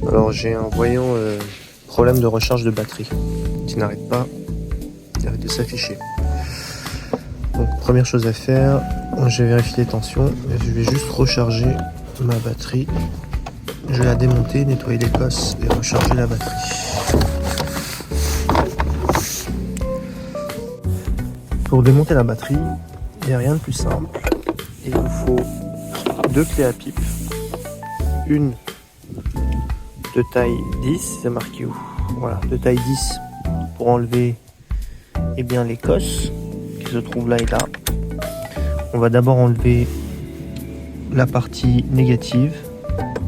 Alors j'ai un voyant problème de recharge de batterie qui n'arrête pas de s'afficher. Donc première chose à faire, je vais vérifier les tensions. Je vais juste recharger ma batterie. Je vais la démonter, nettoyer les cosses et recharger la batterie. Pour démonter la batterie, il n'y a rien de plus simple. Il vous faut 2 clés à pipe, une de taille 10, c'est marqué où? Voilà, de taille 10 pour enlever les cosses qui se trouvent là et là. On va d'abord enlever la partie négative,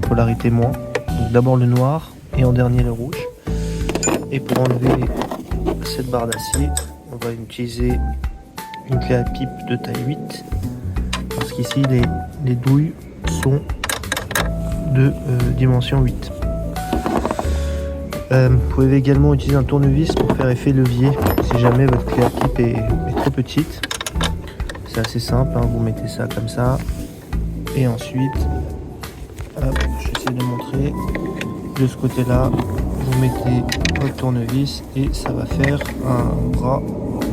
polarité moins. Donc d'abord le noir et en dernier le rouge. Et pour enlever cette barre d'acier, on va utiliser une clé à pipe de taille 8 parce qu'ici les douilles sont de dimension 8. Vous pouvez également utiliser un tournevis pour faire effet levier si jamais votre clé à pipe est trop petite. C'est assez simple, hein, vous mettez ça comme ça et ensuite j'essaie de montrer de ce côté là, vous mettez votre tournevis et ça va faire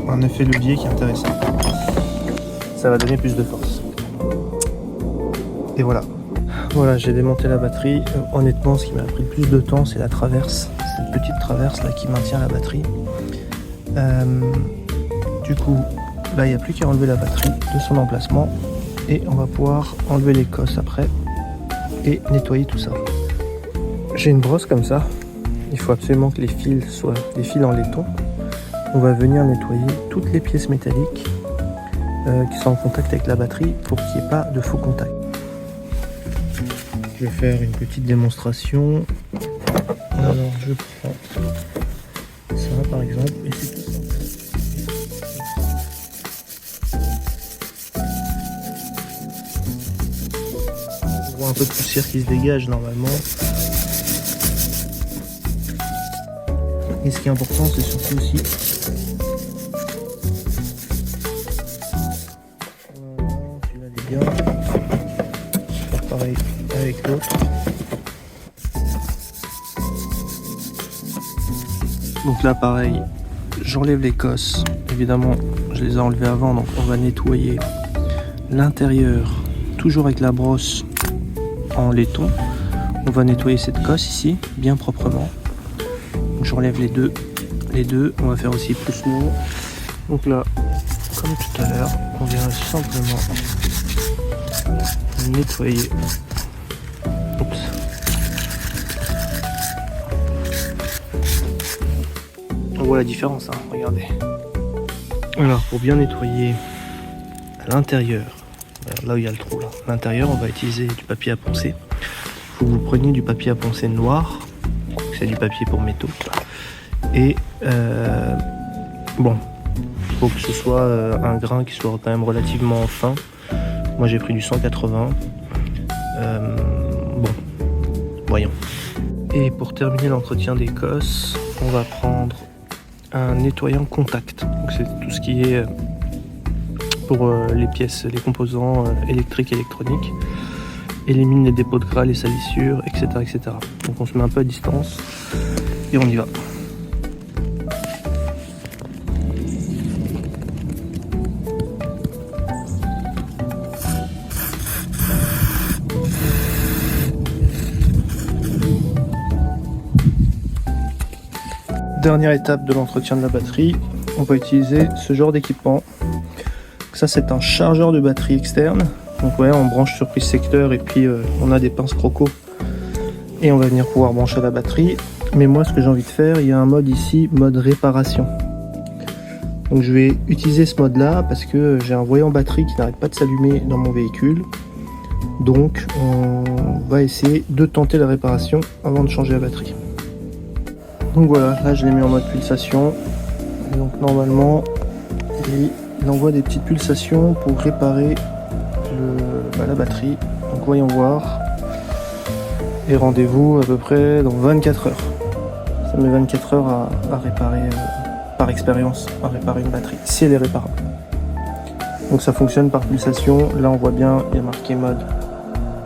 un effet levier qui est intéressant. Ça va donner plus de force. Et voilà, j'ai démonté la batterie. Honnêtement, ce qui m'a pris le plus de temps, c'est la traverse, cette petite traverse là qui maintient la batterie. Du coup, là il n'y a plus qu'à enlever la batterie de son emplacement et on va pouvoir enlever les cosses après et nettoyer tout ça. J'ai une brosse comme ça. Il faut absolument que les fils soient des fils en laiton. On va venir nettoyer toutes les pièces métalliques qui sont en contact avec la batterie pour qu'il n'y ait pas de faux contact. Je vais faire une petite démonstration. Alors je prends ça par exemple et c'est tout simple. On voit un peu de poussière qui se dégage normalement. Et ce qui est important, c'est surtout aussi celui-là il est bien. Je vais faire pareil avec l'autre. Donc là pareil, j'enlève les cosses. Évidemment, je les ai enlevées avant, donc on va nettoyer l'intérieur, toujours avec la brosse en laiton. On va nettoyer cette cosse ici, bien proprement. J'enlève les deux, on va faire aussi plus long. Donc là, comme tout à l'heure, on vient simplement nettoyer. Oups. On voit la différence, hein, regardez. Alors pour bien nettoyer à l'intérieur, là où il y a le trou, là, l'intérieur, on va utiliser du papier à poncer. Il faut que vous preniez du papier à poncer noir. C'est du papier pour métaux et bon, il faut que ce soit un grain qui soit quand même relativement fin. Moi j'ai pris du 180. Bon, voyons. Et pour terminer l'entretien des cosses, on va prendre un nettoyant contact. Donc c'est tout ce qui est pour les pièces, les composants électriques et électroniques. Élimine les dépôts de gras, les salissures, etc., etc. Donc on se met un peu à distance et on y va. Dernière étape de l'entretien de la batterie, on va utiliser ce genre d'équipement. Ça c'est un chargeur de batterie externe. Donc ouais, on branche sur prise secteur et puis on a des pinces croco et on va venir pouvoir brancher la batterie. Mais moi ce que j'ai envie de faire, il y a un mode ici, mode réparation. Donc je vais utiliser ce mode là parce que j'ai un voyant batterie qui n'arrête pas de s'allumer dans mon véhicule. Donc on va essayer de tenter la réparation avant de changer la batterie. Donc voilà, là je l'ai mis en mode pulsation. Et donc normalement il envoie des petites pulsations pour réparer la batterie. Donc voyons voir. Et rendez-vous à peu près dans 24 heures. Ça met 24 heures à réparer, par expérience, à réparer une batterie, si elle est réparable. Donc ça fonctionne par pulsation. Là on voit bien, il y a marqué mode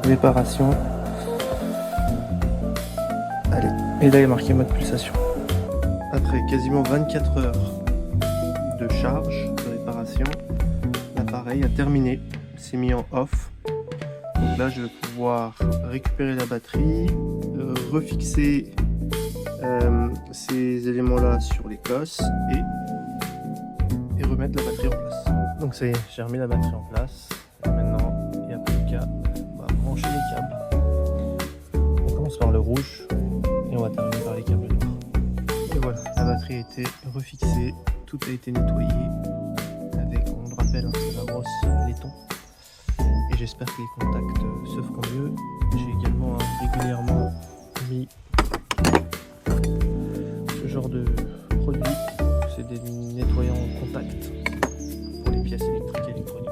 réparation. Allez, et là il est marqué mode pulsation. Après quasiment 24 heures de charge, de réparation, l'appareil a terminé, s'est mis en off. Donc là je vais pouvoir récupérer la batterie, refixer ces éléments là sur les cosses et remettre la batterie en place. Donc ça y est, j'ai remis la batterie en place. Et maintenant il n'y a plus qu'à brancher les câbles. On commence par le rouge et on va terminer par les câbles noirs. Et voilà, la batterie a été refixée, tout a été nettoyé avec, on le rappelle, hein, c'est la brosse laiton. Et j'espère que les contacts se feront mieux. J'ai également régulièrement mis ce genre de produit, c'est des nettoyants en contact pour les pièces électriques et électroniques.